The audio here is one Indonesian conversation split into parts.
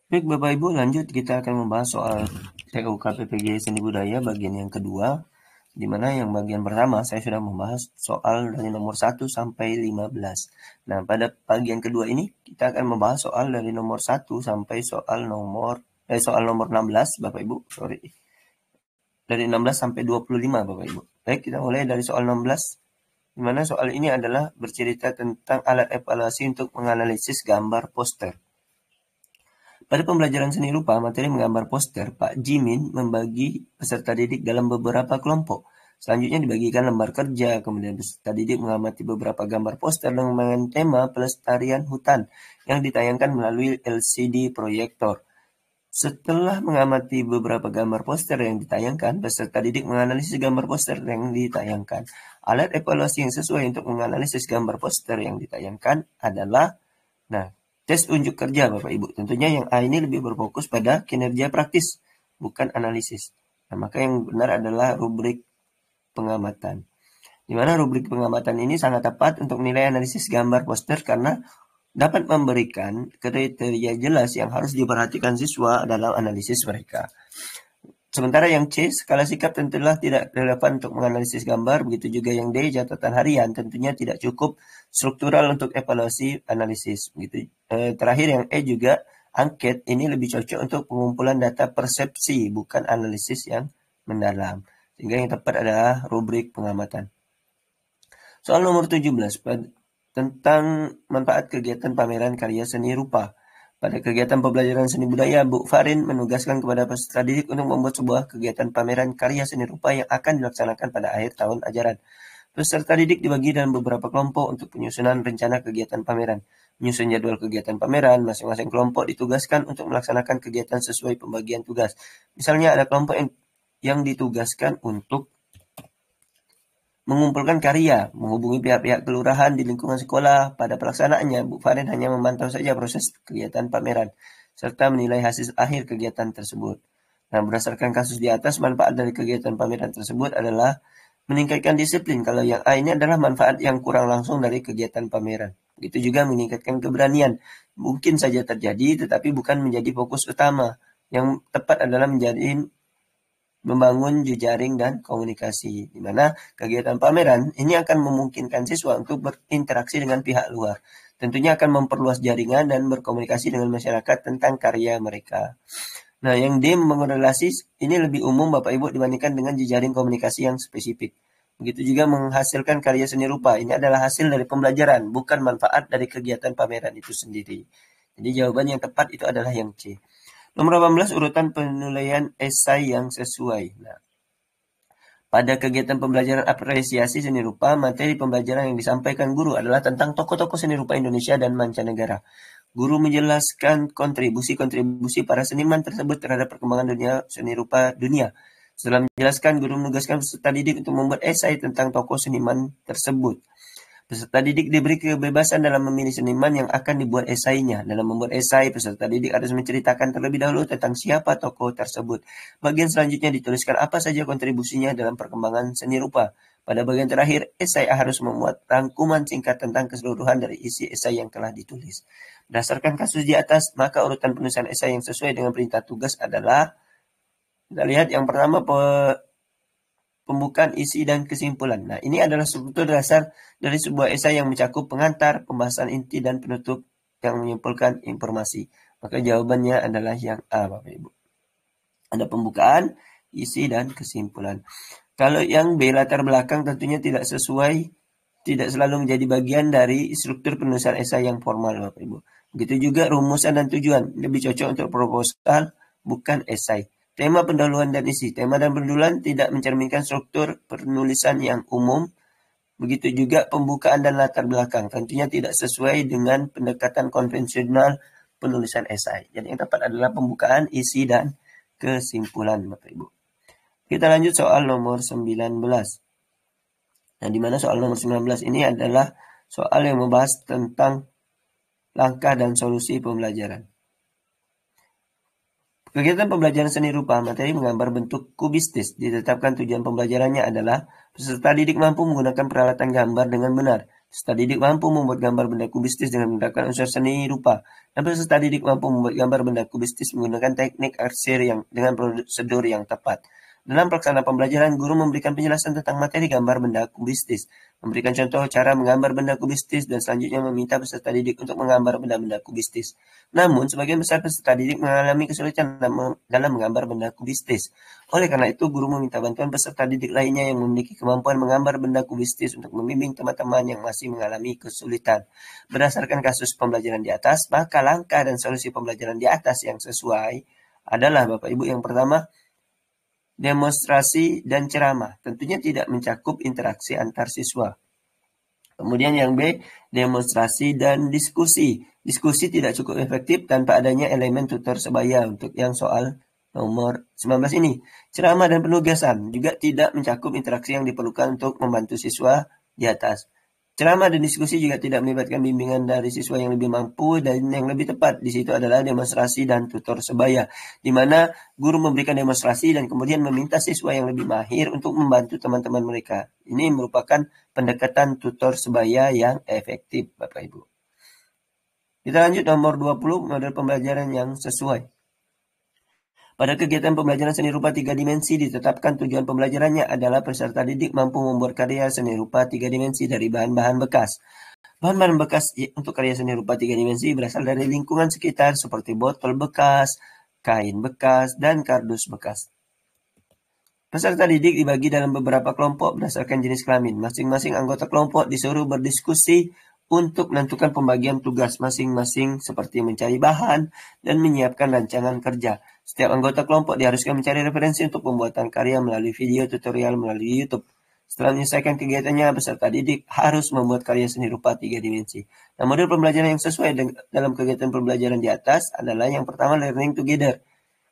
Baik Bapak Ibu, lanjut kita akan membahas soal TU KPPG Seni Budaya bagian yang kedua, di mana yang bagian pertama saya sudah membahas soal dari nomor 1 sampai 15. Nah, pada bagian kedua ini kita akan membahas soal dari nomor 1 sampai soal nomor 16 Bapak Ibu, sorry. Dari 16 sampai 25 Bapak Ibu. Baik, kita mulai dari soal 16, di mana soal ini adalah bercerita tentang alat evaluasi untuk menganalisis gambar poster. Pada pembelajaran seni rupa, materi menggambar poster, Pak Jimin membagi peserta didik dalam beberapa kelompok. Selanjutnya dibagikan lembar kerja, kemudian peserta didik mengamati beberapa gambar poster dengan tema pelestarian hutan yang ditayangkan melalui LCD proyektor. Setelah mengamati beberapa gambar poster yang ditayangkan, peserta didik menganalisis gambar poster yang ditayangkan. Alat evaluasi yang sesuai untuk menganalisis gambar poster yang ditayangkan adalah, nah, tes unjuk kerja Bapak Ibu. Tentunya yang A ini lebih berfokus pada kinerja praktis, bukan analisis. Nah, maka yang benar adalah rubrik pengamatan. Di mana rubrik pengamatan ini sangat tepat untuk menilai analisis gambar poster karena dapat memberikan kriteria jelas yang harus diperhatikan siswa dalam analisis mereka. Sementara yang C, skala sikap tentulah tidak relevan untuk menganalisis gambar, begitu juga yang D, catatan harian tentunya tidak cukup struktural untuk evaluasi analisis. Begitu. Terakhir yang E juga, angket ini lebih cocok untuk pengumpulan data persepsi, bukan analisis yang mendalam. Sehingga yang tepat adalah rubrik pengamatan. Soal nomor 17, tentang manfaat kegiatan pameran karya seni rupa. Pada kegiatan pembelajaran seni budaya, Bu Farin menugaskan kepada peserta didik untuk membuat sebuah kegiatan pameran karya seni rupa yang akan dilaksanakan pada akhir tahun ajaran. Peserta didik dibagi dalam beberapa kelompok untuk penyusunan rencana kegiatan pameran. Menyusun jadwal kegiatan pameran, masing-masing kelompok ditugaskan untuk melaksanakan kegiatan sesuai pembagian tugas. Misalnya ada kelompok yang ditugaskan untuk mengumpulkan karya, menghubungi pihak-pihak kelurahan di lingkungan sekolah. Pada pelaksanaannya, Bu Farin hanya memantau saja proses kegiatan pameran, serta menilai hasil akhir kegiatan tersebut. Nah, berdasarkan kasus di atas, manfaat dari kegiatan pameran tersebut adalah meningkatkan disiplin. Kalau yang A ini adalah manfaat yang kurang langsung dari kegiatan pameran. Begitu juga meningkatkan keberanian. Mungkin saja terjadi, tetapi bukan menjadi fokus utama. Yang tepat adalah menjadi membangun jejaring dan komunikasi, di mana kegiatan pameran ini akan memungkinkan siswa untuk berinteraksi dengan pihak luar. Tentunya akan memperluas jaringan dan berkomunikasi dengan masyarakat tentang karya mereka. Nah, yang D, membangun relasi ini lebih umum Bapak Ibu dibandingkan dengan jejaring komunikasi yang spesifik. Begitu juga menghasilkan karya seni rupa. Ini adalah hasil dari pembelajaran, bukan manfaat dari kegiatan pameran itu sendiri. Jadi jawaban yang tepat itu adalah yang C. Nomor 18, urutan penilaian esai yang sesuai. Nah, pada kegiatan pembelajaran apresiasi seni rupa, materi pembelajaran yang disampaikan guru adalah tentang tokoh-tokoh seni rupa Indonesia dan mancanegara. Guru menjelaskan kontribusi-kontribusi para seniman tersebut terhadap perkembangan dunia seni rupa dunia. Setelah menjelaskan, guru menugaskan peserta didik untuk membuat esai tentang tokoh seniman tersebut. Peserta didik diberi kebebasan dalam memilih seniman yang akan dibuat esainya. Dalam membuat esai, peserta didik harus menceritakan terlebih dahulu tentang siapa tokoh tersebut. Bagian selanjutnya dituliskan apa saja kontribusinya dalam perkembangan seni rupa. Pada bagian terakhir, esai harus memuat rangkuman singkat tentang keseluruhan dari isi esai yang telah ditulis. Berdasarkan kasus di atas, maka urutan penulisan esai yang sesuai dengan perintah tugas adalah, kita lihat yang pertama, pembukaan, isi, dan kesimpulan. Nah, ini adalah struktur dasar dari sebuah esai yang mencakup pengantar, pembahasan inti, dan penutup yang menyimpulkan informasi. Maka jawabannya adalah yang A, Bapak Ibu. Ada pembukaan, isi, dan kesimpulan. Kalau yang B, latar belakang, tentunya tidak sesuai, tidak selalu menjadi bagian dari struktur penulisan esai yang formal, Bapak Ibu. Begitu juga rumusan dan tujuan, lebih cocok untuk proposal, bukan esai. Tema pendahuluan dan isi. Tema dan pendahuluan tidak mencerminkan struktur penulisan yang umum. Begitu juga pembukaan dan latar belakang. Tentunya tidak sesuai dengan pendekatan konvensional penulisan esai. Jadi yang tepat adalah pembukaan, isi, dan kesimpulan, Bapak Ibu. Kita lanjut soal nomor 19. Nah, di mana soal nomor 19 ini adalah soal yang membahas tentang langkah dan solusi pembelajaran. Kegiatan pembelajaran seni rupa, materi menggambar bentuk kubistis. Ditetapkan tujuan pembelajarannya adalah peserta didik mampu menggunakan peralatan gambar dengan benar. Peserta didik mampu membuat gambar benda kubistis dengan menggunakan unsur seni rupa. Dan peserta didik mampu membuat gambar benda kubistis menggunakan teknik arsir dengan prosedur yang tepat. Dalam pelaksanaan pembelajaran, guru memberikan penjelasan tentang materi gambar benda kubistis, memberikan contoh cara menggambar benda kubistis, dan selanjutnya meminta peserta didik untuk menggambar benda-benda kubistis. Namun, sebagian besar peserta didik mengalami kesulitan dalam menggambar benda kubistis. Oleh karena itu, guru meminta bantuan peserta didik lainnya yang memiliki kemampuan menggambar benda kubistis untuk membimbing teman-teman yang masih mengalami kesulitan. Berdasarkan kasus pembelajaran di atas, maka langkah dan solusi pembelajaran di atas yang sesuai adalah, Bapak Ibu, yang pertama, demonstrasi dan ceramah. Tentunya tidak mencakup interaksi antar siswa. Kemudian yang B, demonstrasi dan diskusi. Diskusi tidak cukup efektif tanpa adanya elemen tutor sebaya untuk yang soal nomor 19 ini. Ceramah dan penugasan juga tidak mencakup interaksi yang diperlukan untuk membantu siswa di atas. Ceramah dan diskusi juga tidak melibatkan bimbingan dari siswa yang lebih mampu, dan yang lebih tepat di situ adalah demonstrasi dan tutor sebaya, di mana guru memberikan demonstrasi dan kemudian meminta siswa yang lebih mahir untuk membantu teman-teman mereka. Ini merupakan pendekatan tutor sebaya yang efektif, Bapak Ibu. Kita lanjut nomor 20, model pembelajaran yang sesuai. Pada kegiatan pembelajaran seni rupa 3 dimensi, ditetapkan tujuan pembelajarannya adalah peserta didik mampu membuat karya seni rupa 3 dimensi dari bahan-bahan bekas. Bahan-bahan bekas untuk karya seni rupa 3 dimensi berasal dari lingkungan sekitar seperti botol bekas, kain bekas, dan kardus bekas. Peserta didik dibagi dalam beberapa kelompok berdasarkan jenis kelamin. Masing-masing anggota kelompok disuruh berdiskusi untuk menentukan pembagian tugas masing-masing seperti mencari bahan dan menyiapkan rancangan kerja. Setiap anggota kelompok diharuskan mencari referensi untuk pembuatan karya melalui video tutorial melalui YouTube. Setelah menyelesaikan kegiatannya, peserta didik harus membuat karya seni rupa 3 dimensi. Nah, model pembelajaran yang sesuai dalam kegiatan pembelajaran di atas adalah yang pertama, learning together.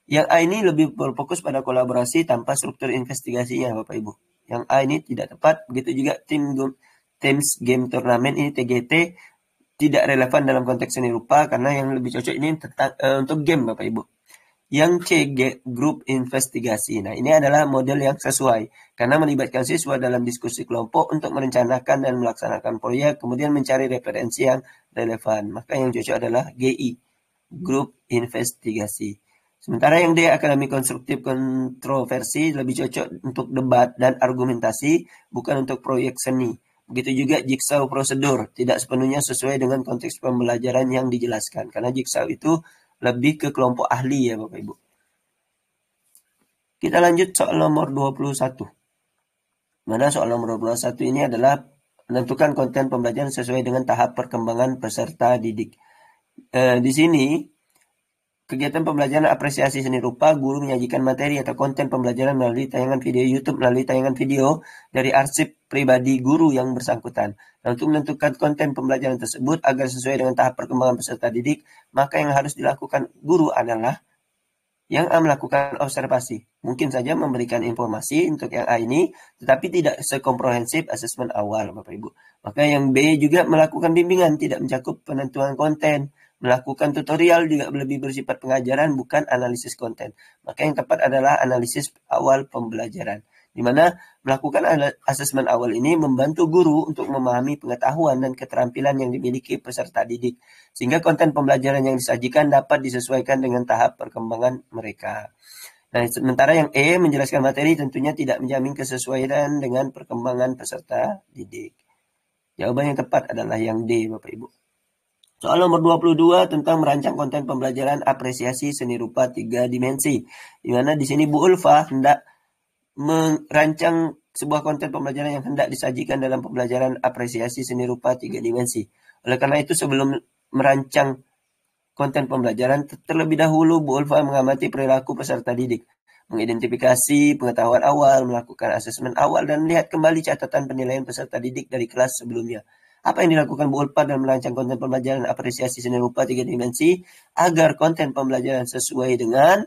Yang A ini lebih berfokus pada kolaborasi tanpa struktur investigasinya, Bapak Ibu. Yang A ini tidak tepat, begitu juga Teams Game Tournament ini TGT tidak relevan dalam konteks seni rupa karena yang lebih cocok ini untuk game, Bapak Ibu. Yang C, Group Investigasi. Nah, ini adalah model yang sesuai karena melibatkan siswa dalam diskusi kelompok untuk merencanakan dan melaksanakan proyek, kemudian mencari referensi yang relevan. Maka yang cocok adalah GI, Group Investigasi. Sementara yang D, akademi konstruktif kontroversi, lebih cocok untuk debat dan argumentasi, bukan untuk proyek seni. Begitu juga jigsaw prosedur, tidak sepenuhnya sesuai dengan konteks pembelajaran yang dijelaskan. Karena jigsaw itu lebih ke kelompok ahli ya Bapak Ibu. Kita lanjut soal nomor 21. Mana soal nomor 21 ini adalah menentukan konten pembelajaran sesuai dengan tahap perkembangan peserta didik. Di sini kegiatan pembelajaran apresiasi seni rupa, guru menyajikan materi atau konten pembelajaran melalui tayangan video YouTube, melalui tayangan video dari arsip pribadi guru yang bersangkutan. Nah, untuk menentukan konten pembelajaran tersebut agar sesuai dengan tahap perkembangan peserta didik, maka yang harus dilakukan guru adalah yang A, melakukan observasi. Mungkin saja memberikan informasi untuk yang A ini, tetapi tidak sekomprehensif asesmen awal, Bapak Ibu. Maka yang B juga melakukan bimbingan, tidak mencakup penentuan konten. Melakukan tutorial juga lebih bersifat pengajaran, bukan analisis konten. Maka yang tepat adalah analisis awal pembelajaran, di mana melakukan asesmen awal ini membantu guru untuk memahami pengetahuan dan keterampilan yang dimiliki peserta didik, sehingga konten pembelajaran yang disajikan dapat disesuaikan dengan tahap perkembangan mereka. Nah, sementara yang E, menjelaskan materi, tentunya tidak menjamin kesesuaian dengan perkembangan peserta didik. Jawaban yang tepat adalah yang D, Bapak Ibu. Soal nomor 22 tentang merancang konten pembelajaran apresiasi seni rupa 3 dimensi. Di mana di sini Bu Ulfa hendak merancang sebuah konten pembelajaran yang hendak disajikan dalam pembelajaran apresiasi seni rupa 3 dimensi. Oleh karena itu, sebelum merancang konten pembelajaran, terlebih dahulu Bu Ulfa mengamati perilaku peserta didik, mengidentifikasi pengetahuan awal, melakukan asesmen awal, dan melihat kembali catatan penilaian peserta didik dari kelas sebelumnya. Apa yang dilakukan Bu Ulfa dalam merancang konten pembelajaran apresiasi seni rupa 3 dimensi agar konten pembelajaran sesuai dengan,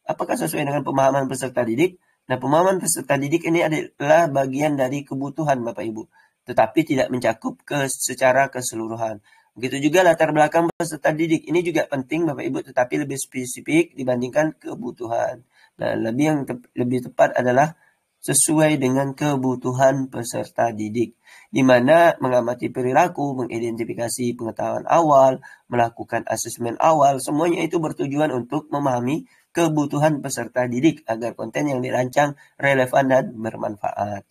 apakah sesuai dengan pemahaman peserta didik? Nah, pemahaman peserta didik ini adalah bagian dari kebutuhan Bapak Ibu, tetapi tidak mencakup secara keseluruhan. Begitu juga latar belakang peserta didik, ini juga penting Bapak Ibu, tetapi lebih spesifik dibandingkan kebutuhan. Nah, lebih tepat adalah sesuai dengan kebutuhan peserta didik, di mana mengamati perilaku, mengidentifikasi pengetahuan awal, melakukan asesmen awal, semuanya itu bertujuan untuk memahami kebutuhan peserta didik agar konten yang dirancang relevan dan bermanfaat.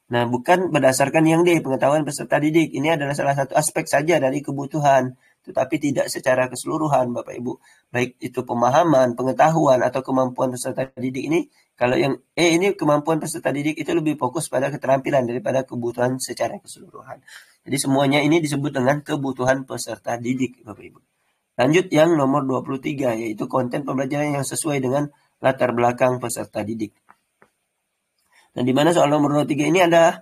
Nah, bukan berdasarkan yang D, pengetahuan peserta didik. Ini adalah salah satu aspek saja dari kebutuhan, tetapi tidak secara keseluruhan, Bapak Ibu. Baik itu pemahaman, pengetahuan, atau kemampuan peserta didik ini, kalau yang E ini kemampuan peserta didik itu lebih fokus pada keterampilan daripada kebutuhan secara keseluruhan. Jadi semuanya ini disebut dengan kebutuhan peserta didik, Bapak Ibu. Lanjut yang nomor 23, yaitu konten pembelajaran yang sesuai dengan latar belakang peserta didik. Dan di mana soal nomor 23 ini adalah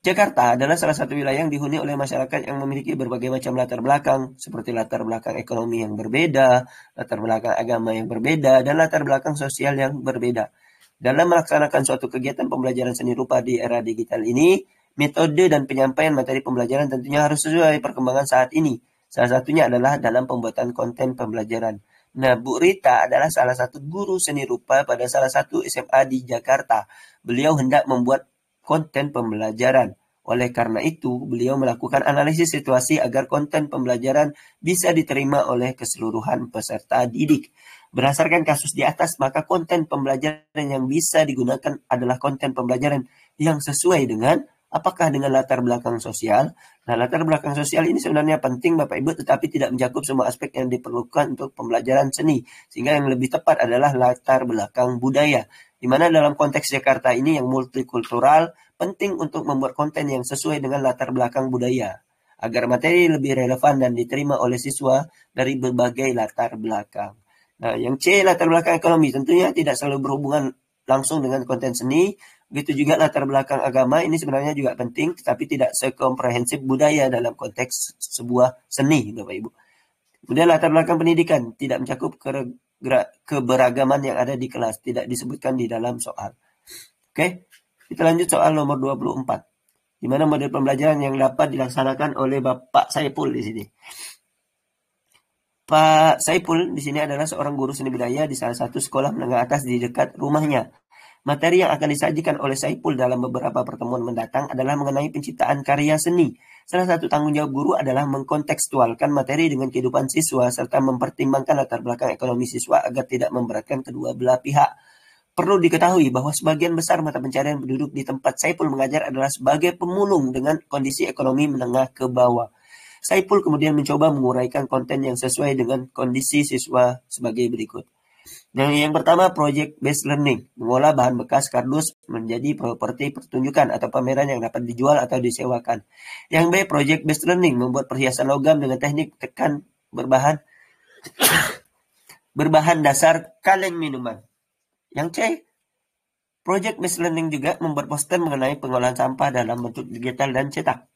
Jakarta adalah salah satu wilayah yang dihuni oleh masyarakat yang memiliki berbagai macam latar belakang, seperti latar belakang ekonomi yang berbeda, latar belakang agama yang berbeda, dan latar belakang sosial yang berbeda. Dalam melaksanakan suatu kegiatan pembelajaran seni rupa di era digital ini, metode dan penyampaian materi pembelajaran tentunya harus sesuai perkembangan saat ini. Salah satunya adalah dalam pembuatan konten pembelajaran. Nah, Bu Rita adalah salah satu guru seni rupa pada salah satu SMA di Jakarta. Beliau hendak membuat konten pembelajaran. Oleh karena itu, beliau melakukan analisis situasi agar konten pembelajaran bisa diterima oleh keseluruhan peserta didik. Berdasarkan kasus di atas, maka konten pembelajaran yang bisa digunakan adalah konten pembelajaran yang sesuai dengan apakah dengan latar belakang sosial. Nah, latar belakang sosial ini sebenarnya penting Bapak Ibu, tetapi tidak mencakup semua aspek yang diperlukan untuk pembelajaran seni. Sehingga yang lebih tepat adalah latar belakang budaya. Di mana dalam konteks Jakarta ini yang multikultural, penting untuk membuat konten yang sesuai dengan latar belakang budaya, agar materi lebih relevan dan diterima oleh siswa dari berbagai latar belakang. Nah, yang C, latar belakang ekonomi, tentunya tidak selalu berhubungan langsung dengan konten seni. Begitu juga latar belakang agama, ini sebenarnya juga penting, tetapi tidak sekomprehensif budaya dalam konteks sebuah seni, Bapak Ibu. Kemudian latar belakang pendidikan, tidak mencakup keberagaman yang ada di kelas, tidak disebutkan di dalam soal. Oke, kita lanjut soal nomor 24. Di mana model pembelajaran yang dapat dilaksanakan oleh Bapak Saipul di sini. Pak Saipul di sini adalah seorang guru seni budaya di salah satu sekolah menengah atas di dekat rumahnya. Materi yang akan disajikan oleh Saipul dalam beberapa pertemuan mendatang adalah mengenai penciptaan karya seni. Salah satu tanggung jawab guru adalah mengkontekstualkan materi dengan kehidupan siswa serta mempertimbangkan latar belakang ekonomi siswa agar tidak memberatkan kedua belah pihak. Perlu diketahui bahwa sebagian besar mata pencarian penduduk di tempat Saipul mengajar adalah sebagai pemulung dengan kondisi ekonomi menengah ke bawah. Saipul kemudian mencoba menguraikan konten yang sesuai dengan kondisi siswa sebagai berikut. Yang pertama, project based learning, mengolah bahan bekas kardus menjadi properti pertunjukan atau pameran yang dapat dijual atau disewakan. Yang B, project based learning, membuat perhiasan logam dengan teknik tekan berbahan dasar kaleng minuman. Yang C, project based learning juga membuat poster mengenai pengolahan sampah dalam bentuk digital dan cetak.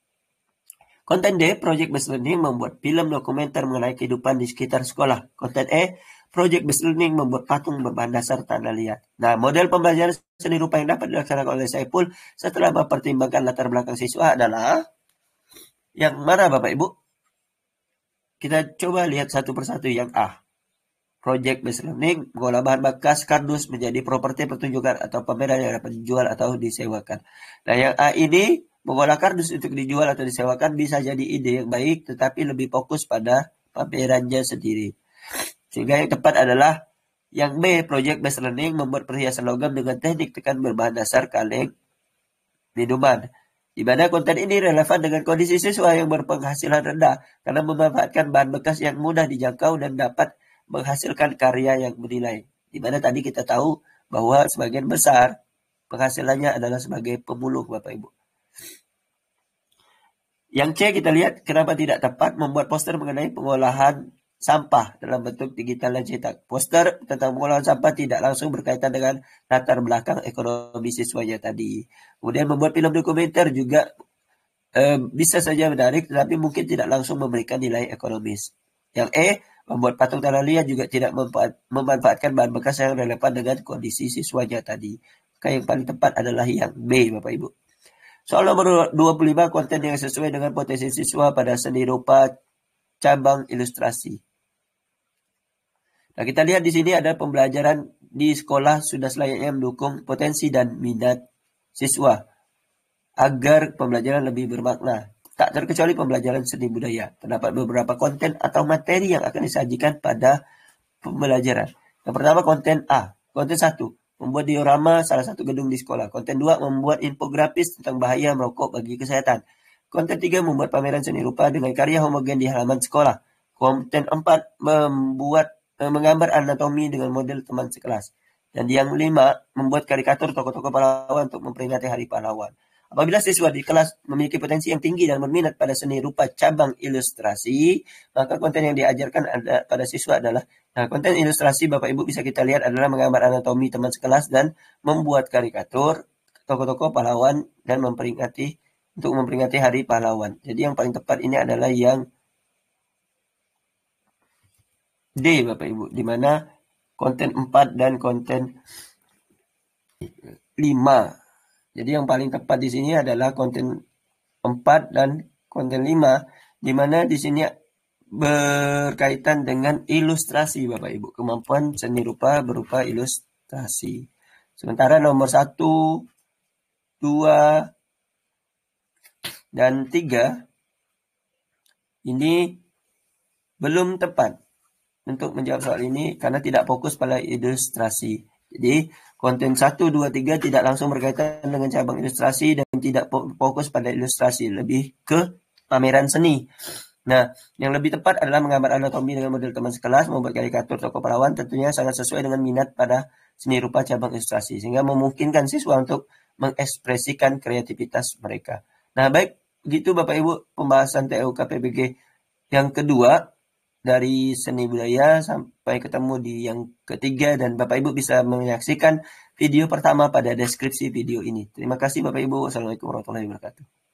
Konten D, project based learning membuat film dokumenter mengenai kehidupan di sekitar sekolah. Konten E, project based learning membuat patung berbahan dasar tanah liat. Nah, model pembelajaran seni rupa yang dapat dilaksanakan oleh Saipul setelah mempertimbangkan latar belakang siswa adalah yang mana Bapak Ibu? Kita coba lihat satu persatu. Yang A, project based learning mengolah bahan bekas kardus menjadi properti pertunjukan atau pameran yang dapat dijual atau disewakan. Nah, yang A ini mengolah kardus untuk dijual atau disewakan bisa jadi ide yang baik, tetapi lebih fokus pada pamerannya sendiri. Sehingga yang tepat adalah yang B, project based learning membuat perhiasan logam dengan teknik tekan berbahan dasar kaleng minuman. Di mana konten ini relevan dengan kondisi siswa yang berpenghasilan rendah karena memanfaatkan bahan bekas yang mudah dijangkau dan dapat menghasilkan karya yang bernilai. Di mana tadi kita tahu bahwa sebagian besar penghasilannya adalah sebagai pemulung, Bapak Ibu. Yang C kita lihat kenapa tidak tepat membuat poster mengenai pengolahan sampah dalam bentuk digital dan cetak. Poster tentang pengolahan sampah tidak langsung berkaitan dengan latar belakang ekonomi siswanya tadi. Kemudian membuat film dokumenter juga bisa saja menarik, tetapi mungkin tidak langsung memberikan nilai ekonomis. Yang E, membuat patung tanah liat juga tidak memanfaatkan bahan bekas yang relevan dengan kondisi siswanya tadi. Maka yang paling tepat adalah yang B, Bapak Ibu. Soal nomor 25, konten yang sesuai dengan potensi siswa pada seni rupa cabang ilustrasi. Nah, kita lihat di sini ada pembelajaran di sekolah sudah selayaknya mendukung potensi dan minat siswa agar pembelajaran lebih bermakna. Tak terkecuali pembelajaran seni budaya. Terdapat beberapa konten atau materi yang akan disajikan pada pembelajaran. Yang pertama konten A. Konten 1. Membuat diorama salah satu gedung di sekolah. Konten 2. Membuat infografis tentang bahaya merokok bagi kesehatan. Konten 3. Membuat pameran seni rupa dengan karya homogen di halaman sekolah. Konten 4. Menggambar anatomi dengan model teman sekelas. Dan yang 5. Membuat karikatur tokoh-tokoh pahlawan untuk memperingati Hari Pahlawan. Apabila siswa di kelas memiliki potensi yang tinggi dan berminat pada seni rupa cabang ilustrasi, maka konten yang diajarkan pada siswa adalah konten ilustrasi. Bapak Ibu bisa kita lihat adalah menggambar anatomi teman sekelas dan membuat karikatur tokoh-tokoh pahlawan dan untuk memperingati Hari Pahlawan. Jadi yang paling tepat ini adalah yang D, Bapak Ibu, di mana konten 4 dan konten 5. Jadi yang paling tepat di sini adalah konten 4 dan konten 5, di mana di sini berkaitan dengan ilustrasi, Bapak Ibu. Kemampuan seni rupa berupa ilustrasi. Sementara nomor 1, 2, dan 3 ini belum tepat untuk menjawab soal ini karena tidak fokus pada ilustrasi. Jadi konten 1, 2, 3 tidak langsung berkaitan dengan cabang ilustrasi dan tidak fokus pada ilustrasi, lebih ke pameran seni. Nah, yang lebih tepat adalah menggambar anatomi dengan model teman sekelas, membuat karikatur tokoh pahlawan, tentunya sangat sesuai dengan minat pada seni rupa cabang ilustrasi, sehingga memungkinkan siswa untuk mengekspresikan kreativitas mereka. Nah, baik, begitu Bapak Ibu pembahasan TUK PBG yang kedua dari seni budaya. Sampai ketemu di yang ketiga, dan Bapak Ibu bisa menyaksikan video pertama pada deskripsi video ini. Terima kasih Bapak Ibu. Wassalamualaikum warahmatullahi wabarakatuh.